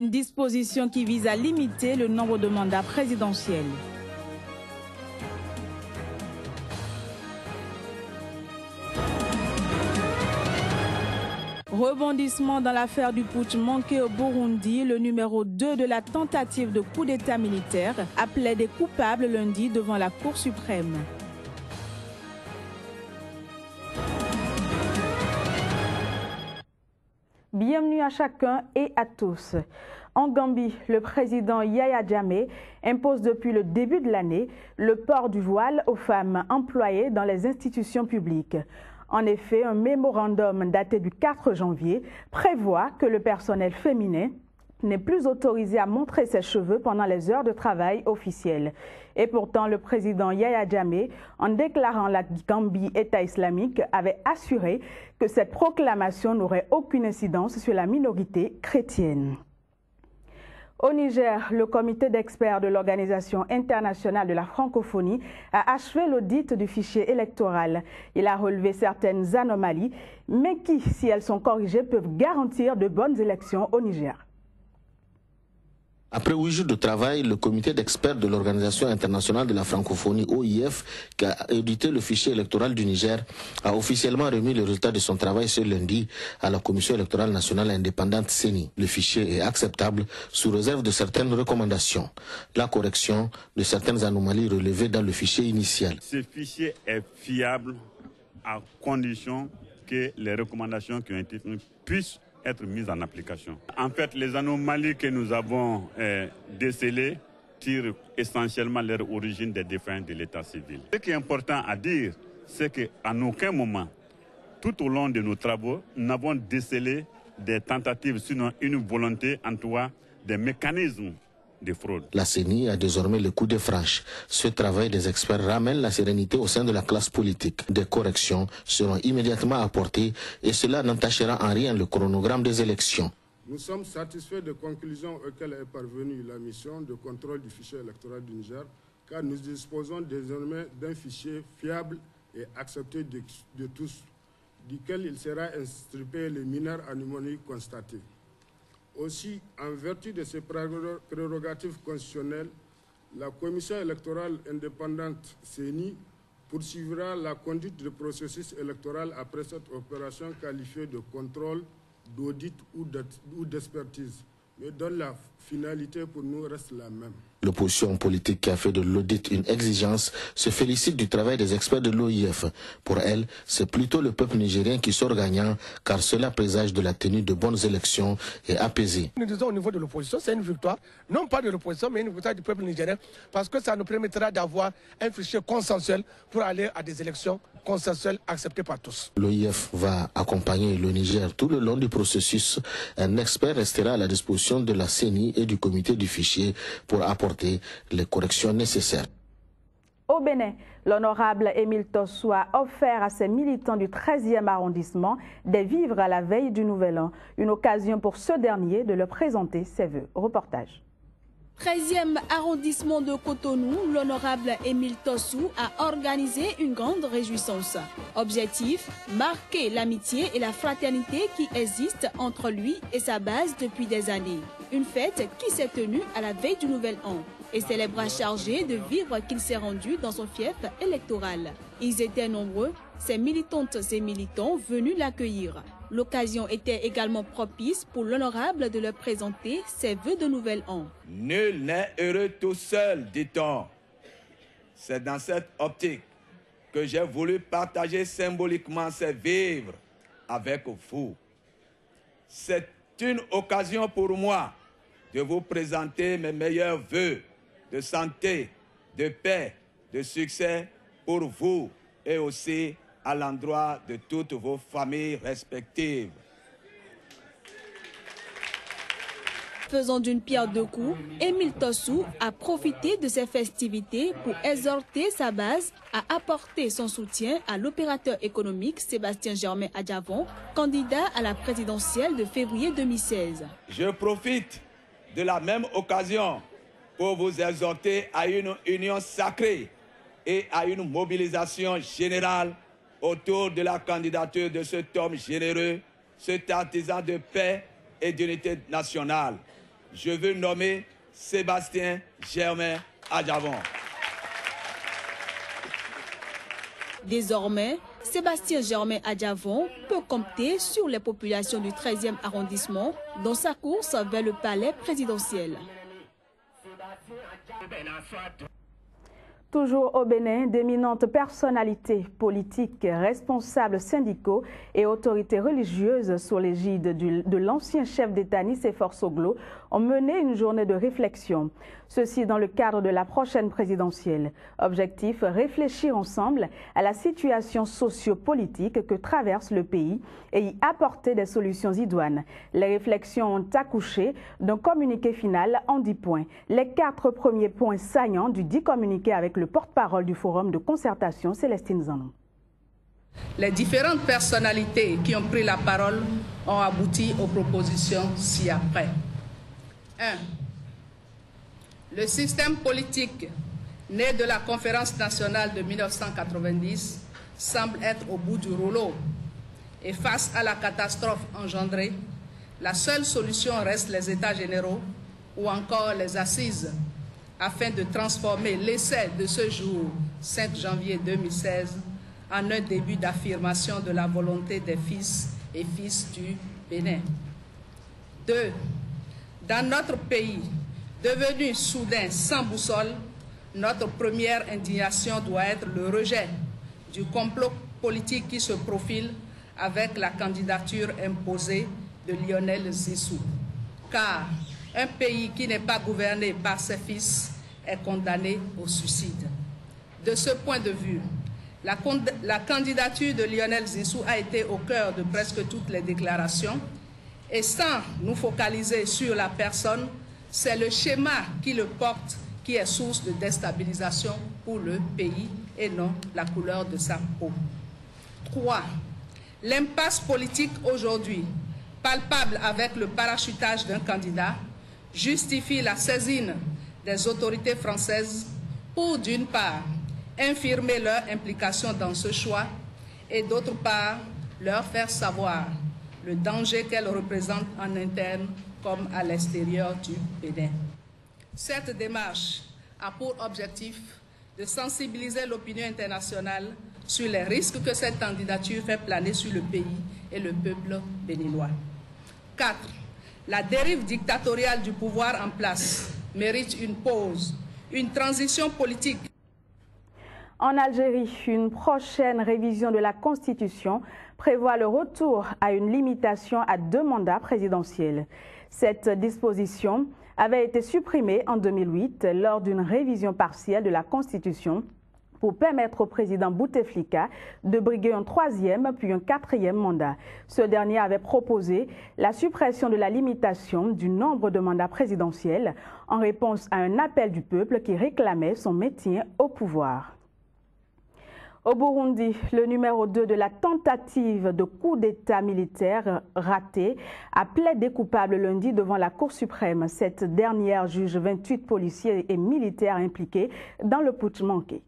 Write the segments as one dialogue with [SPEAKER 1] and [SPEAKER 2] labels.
[SPEAKER 1] Une disposition qui vise à limiter le nombre de mandats présidentiels. Rebondissement dans l'affaire du putsch manqué au Burundi, le numéro 2 de la tentative de coup d'État militaire a plaidé coupable lundi devant la Cour suprême. Bienvenue à chacun et à tous. En Gambie, le président Yahya Jammeh impose depuis le début de l'année le port du voile aux femmes employées dans les institutions publiques. En effet, un mémorandum daté du 4 janvier prévoit que le personnel féminin n'est plus autorisé à montrer ses cheveux pendant les heures de travail officielles. Et pourtant, le président Yahya Jammeh, en déclarant la Gambie État islamique, avait assuré que cette proclamation n'aurait aucune incidence sur la minorité chrétienne. Au Niger, le comité d'experts de l'Organisation internationale de la francophonie a achevé l'audit du fichier électoral. Il a relevé certaines anomalies, mais qui, si elles sont corrigées, peuvent garantir de bonnes élections au Niger.
[SPEAKER 2] Après 8 jours de travail, le comité d'experts de l'Organisation internationale de la francophonie, OIF, qui a audité le fichier électoral du Niger, a officiellement remis le résultat de son travail ce lundi à la Commission électorale nationale indépendante CENI. Le fichier est acceptable sous réserve de certaines recommandations. La correction de certaines anomalies relevées dans le fichier initial.
[SPEAKER 3] Ce fichier est fiable à condition que les recommandations qui ont été faites puissent être mises en application. En fait, les anomalies que nous avons décelées tirent essentiellement leur origine des défaillances de l'état civil. Ce qui est important à dire, c'est qu'en aucun moment, tout au long de nos travaux, nous n'avons décelé des tentatives, sinon une volonté, en tout cas, des mécanismes de fraude.
[SPEAKER 2] La CENI a désormais le coup de franche. Ce travail des experts ramène la sérénité au sein de la classe politique. Des corrections seront immédiatement apportées et cela n'entachera en rien le chronogramme des élections.
[SPEAKER 4] Nous sommes satisfaits des conclusions auxquelles est parvenue la mission de contrôle du fichier électoral du Niger, car nous disposons désormais d'un fichier fiable et accepté de tous, duquel il sera extirpé les mineurs anomalies constatées. Aussi, en vertu de ses prérogatives constitutionnelles, la Commission électorale indépendante CENI poursuivra la conduite du processus électoral après cette opération qualifiée de contrôle, d'audit ou d'expertise, mais dont la finalité pour nous reste la même.
[SPEAKER 2] L'opposition politique qui a fait de l'audit une exigence se félicite du travail des experts de l'OIF. Pour elle, c'est plutôt le peuple nigérien qui sort gagnant, car cela présage de la tenue de bonnes élections et apaisées.
[SPEAKER 5] Nous disons au niveau de l'opposition, c'est une victoire, non pas de l'opposition, mais une victoire du peuple nigérien, parce que ça nous permettra d'avoir un fichier consensuel pour aller à des élections consensuelles acceptées par tous.
[SPEAKER 2] L'OIF va accompagner le Niger tout le long du processus. Un expert restera à la disposition de la CENI et du comité du fichier pour apporter les corrections nécessaires.
[SPEAKER 1] Au Bénin, l'honorable Émile Tossou a offert à ses militants du 13e arrondissement des vivres à la veille du Nouvel An. Une occasion pour ce dernier de leur présenter ses vœux. Reportage.
[SPEAKER 6] 13e arrondissement de Cotonou, l'honorable Émile Tossou a organisé une grande réjouissance. Objectif, marquer l'amitié et la fraternité qui existent entre lui et sa base depuis des années. Une fête qui s'est tenue à la veille du Nouvel An et c'est les bras chargés de vivres qu'il s'est rendu dans son fief électoral. Ils étaient nombreux, ces militantes et militants venus l'accueillir. L'occasion était également propice pour l'honorable de leur présenter ses vœux de Nouvel An.
[SPEAKER 7] Nul n'est heureux tout seul, dit-on. C'est dans cette optique que j'ai voulu partager symboliquement ces vivres avec vous. C'est une occasion pour moi de vous présenter mes meilleurs vœux de santé, de paix, de succès pour vous et aussi à l'endroit de toutes vos familles respectives.
[SPEAKER 6] Faisant d'une pierre deux coups, Émile Tossou a profité de ces festivités pour exhorter sa base à apporter son soutien à l'opérateur économique Sébastien Germain Adjavon, candidat à la présidentielle de février 2016.
[SPEAKER 7] Je profite de la même occasion pour vous exhorter à une union sacrée et à une mobilisation générale autour de la candidature de cet homme généreux, cet artisan de paix et d'unité nationale. je veux nommer Sébastien Germain Adjavon.
[SPEAKER 6] Désormais, Sébastien Germain Adjavon peut compter sur les populations du 13e arrondissement dans sa course vers le palais présidentiel.
[SPEAKER 1] Toujours au Bénin, d'éminentes personnalités politiques, responsables syndicaux et autorités religieuses sous l'égide de l'ancien chef d'État Nicéphore Soglo ont mené une journée de réflexion. Ceci dans le cadre de la prochaine présidentielle. Objectif, réfléchir ensemble à la situation socio-politique que traverse le pays et y apporter des solutions idoines. Les réflexions ont accouché d'un communiqué final en 10 points. Les 4 premiers points saillants du dit communiqué avec le porte-parole du Forum de concertation, Célestine Zanon.
[SPEAKER 8] Les différentes personnalités qui ont pris la parole ont abouti aux propositions ci-après. 1. Le système politique né de la Conférence nationale de 1990 semble être au bout du rouleau. Et face à la catastrophe engendrée, la seule solution reste les États généraux ou encore les assises, afin de transformer l'essai de ce jour, 5 janvier 2016, en un début d'affirmation de la volonté des fils et fils du Bénin. 2. Dans notre pays, devenu soudain sans boussole, notre première indignation doit être le rejet du complot politique qui se profile avec la candidature imposée de Lionel Zissou. Car un pays qui n'est pas gouverné par ses fils est condamné au suicide. De ce point de vue, la candidature de Lionel Zissou a été au cœur de presque toutes les déclarations et sans nous focaliser sur la personne, c'est le schéma qui le porte qui est source de déstabilisation pour le pays et non la couleur de sa peau. 3. L'impasse politique aujourd'hui, palpable avec le parachutage d'un candidat, justifie la saisine des autorités françaises pour, d'une part, infirmer leur implication dans ce choix et, d'autre part, leur faire savoir le danger qu'elles représentent en interne comme à l'extérieur du Bénin. Cette démarche a pour objectif de sensibiliser l'opinion internationale sur les risques que cette candidature fait planer sur le pays et le peuple béninois. 4. La dérive dictatoriale du pouvoir en place mérite une pause, une transition politique.
[SPEAKER 1] En Algérie, une prochaine révision de la Constitution prévoit le retour à une limitation à 2 mandats présidentiels. Cette disposition avait été supprimée en 2008 lors d'une révision partielle de la Constitution pour permettre au président Bouteflika de briguer un 3e puis un 4e mandat. Ce dernier avait proposé la suppression de la limitation du nombre de mandats présidentiels en réponse à un appel du peuple qui réclamait son maintien au pouvoir. Au Burundi, le numéro 2 de la tentative de coup d'État militaire raté a plaidé coupable lundi devant la Cour suprême. Cette dernière juge 28 policiers et militaires impliqués dans le putsch manqué.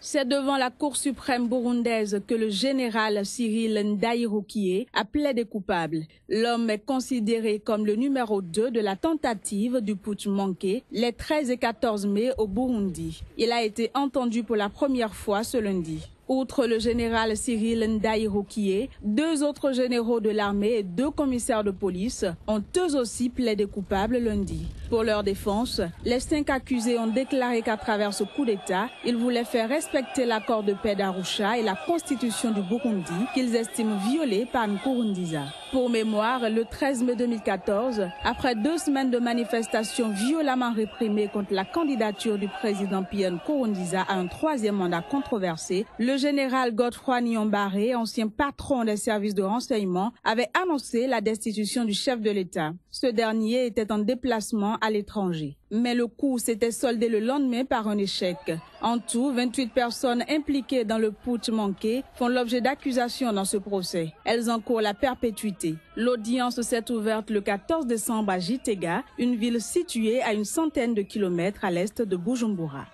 [SPEAKER 6] C'est devant la Cour suprême burundaise que le général Cyril Ndayirukiye a plaidé coupable. L'homme est considéré comme le numéro 2 de la tentative du putsch manqué les 13 et 14 mai au Burundi. Il a été entendu pour la première fois ce lundi. Outre le général Cyril Ndayirukiye, 2 autres généraux de l'armée et 2 commissaires de police ont eux aussi plaidé coupables lundi. Pour leur défense, les 5 accusés ont déclaré qu'à travers ce coup d'État, ils voulaient faire respecter l'accord de paix d'Arusha et la constitution du Burundi qu'ils estiment violée par Nkurunziza. Pour mémoire, le 13 mai 2014, après 2 semaines de manifestations violemment réprimées contre la candidature du président Pierre Nkurunziza à un 3e mandat controversé, le général Godefroy Niyombare, ancien patron des services de renseignement, avait annoncé la destitution du chef de l'État. Ce dernier était en déplacement à l'étranger. Mais le coup s'était soldé le lendemain par un échec. En tout, 28 personnes impliquées dans le putsch manqué font l'objet d'accusations dans ce procès. Elles encourent la perpétuité. L'audience s'est ouverte le 14 décembre à Gitega, une ville située à une centaine de kilomètres à l'est de Bujumbura.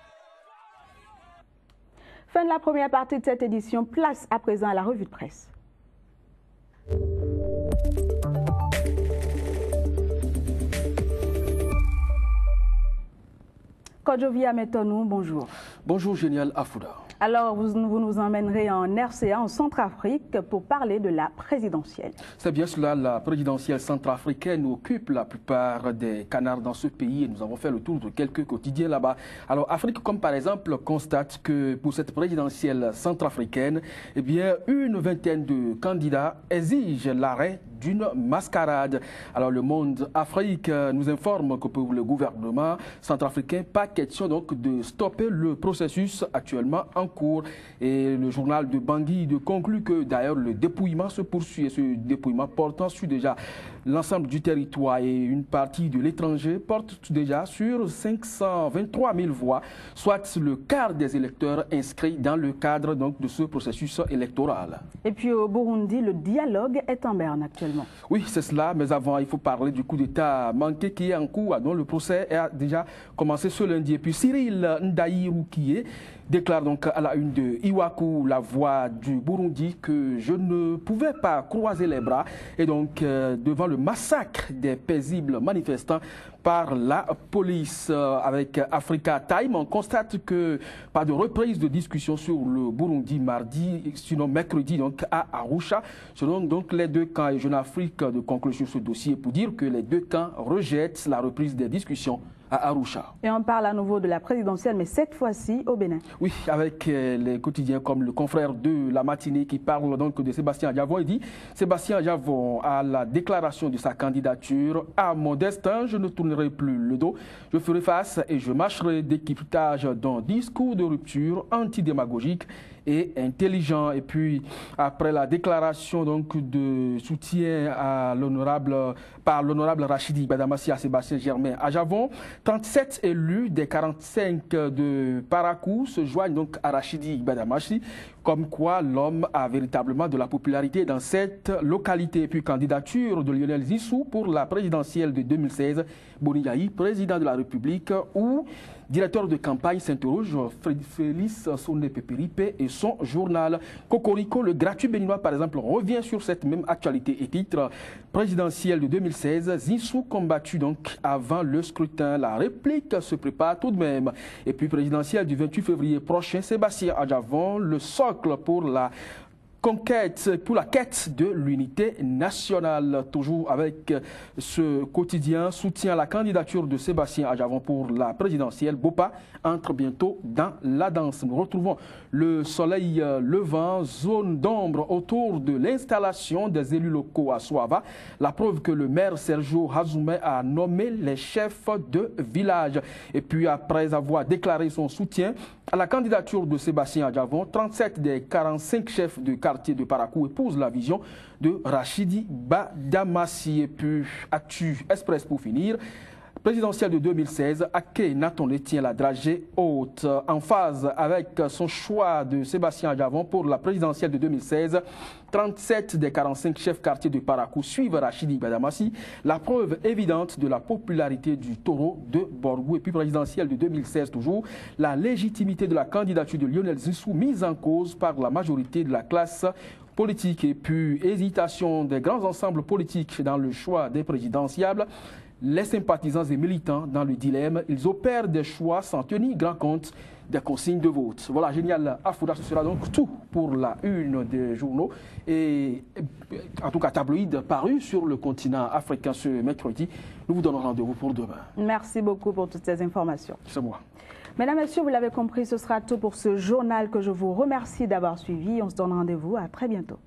[SPEAKER 1] Fin de la première partie de cette édition. Place à présent à la revue de presse. Kodjovia Metonou, bonjour.
[SPEAKER 9] Bonjour, Génial Afouda.
[SPEAKER 1] Alors, vous nous emmènerez en RCA, en Centrafrique, pour parler de la présidentielle.
[SPEAKER 9] C'est bien cela, la présidentielle centrafricaine occupe la plupart des canards dans ce pays et nous avons fait le tour de quelques quotidiens là-bas. Alors, Afrique, comme par exemple, constate que pour cette présidentielle centrafricaine, eh bien, une vingtaine de candidats exigent l'arrêt d'une mascarade. Alors le Monde Afrique nous informe que pour le gouvernement centrafricain, pas question donc de stopper le processus actuellement en cours. Et le journal de Bangui conclut que d'ailleurs le dépouillement se poursuit et ce dépouillement portant sur déjà l'ensemble du territoire et une partie de l'étranger porte déjà sur 523 000 voix, soit le quart des électeurs inscrits dans le cadre donc de ce processus électoral.
[SPEAKER 1] Et puis au Burundi, le dialogue est en berne actuellement.
[SPEAKER 9] Oui, c'est cela, mais avant, il faut parler du coup d'État manqué qui est en cours, dont le procès a déjà commencé ce lundi. Et puis Cyril Ndaïroukié déclare donc à la une de Iwaku, la voix du Burundi, que je ne pouvais pas croiser les bras. Et donc, devant le massacre des paisibles manifestants par la police avec Africa Time, on constate que pas de reprise de discussion sur le Burundi mardi, sinon mercredi donc à Arusha. Selon donc les deux camps, et Jeune Afrique de conclure sur ce dossier pour dire que les deux camps rejettent la reprise des discussions à Arusha.
[SPEAKER 1] Et on parle à nouveau de la présidentielle, mais cette fois-ci au Bénin.
[SPEAKER 9] Oui, avec les quotidiens comme le confrère de la matinée qui parle donc de Sébastien Adjavon. Il dit, Sébastien Adjavon, à la déclaration de sa candidature, à mon destin, je ne tournerai plus le dos. Je ferai face et je marcherai d'équipitage d'un discours de rupture antidémagogique et intelligent. Et puis, après la déclaration donc de soutien à par l'honorable Rachidi Badamassi à Sébastien Germain Adjavon, 37 élus des 45 de Parakou se joignent donc à Rachidi Badamassi, comme quoi l'homme a véritablement de la popularité dans cette localité. Et puis, candidature de Lionel Zissou pour la présidentielle de 2016, Boniaï, président de la République, où directeur de campagne s'interroge Félix Soné-Pépéripe et son journal Cocorico. Le gratuit béninois, par exemple, revient sur cette même actualité et titre présidentielle de 2016. Zissou combattu donc avant le scrutin. La réplique se prépare tout de même. Et puis présidentielle du 28 février prochain, Sébastien Adjavon, le socle pour la quête de l'unité nationale. Toujours avec ce quotidien, soutient la candidature de Sébastien Adjavon pour la présidentielle. Bopa entre bientôt dans la danse. Nous retrouvons le soleil levant, zone d'ombre autour de l'installation des élus locaux à Soava. La preuve que le maire Sergio Hazoumé a nommé les chefs de village. Et puis après avoir déclaré son soutien à la candidature de Sébastien Adjavon, 37 des 45 chefs de quartier de Parakou épousent la vision de Rachidi Badamassi. Et puis, Actu Express pour finir. Présidentielle de 2016, Ake Naton tient la dragée haute. En phase avec son choix de Sébastien Adjavon pour la présidentielle de 2016, 37 des 45 chefs quartiers de Parakou suivent Rachidi Badamassi, la preuve évidente de la popularité du taureau de Borgou. Et puis présidentielle de 2016 toujours, la légitimité de la candidature de Lionel Zissou mise en cause par la majorité de la classe politique. Et puis hésitation des grands ensembles politiques dans le choix des présidentiables. Les sympathisants et militants dans le dilemme, ils opèrent des choix sans tenir grand compte des consignes de vote. Voilà, Génial Afouda, ce sera donc tout pour la une des journaux et en tout cas tabloïd paru sur le continent africain ce mercredi. Nous vous donnons rendez-vous pour demain.
[SPEAKER 1] Merci beaucoup pour toutes ces informations.
[SPEAKER 9] C'est moi.
[SPEAKER 1] Mesdames, Messieurs, vous l'avez compris, ce sera tout pour ce journal que je vous remercie d'avoir suivi. On se donne rendez-vous à très bientôt.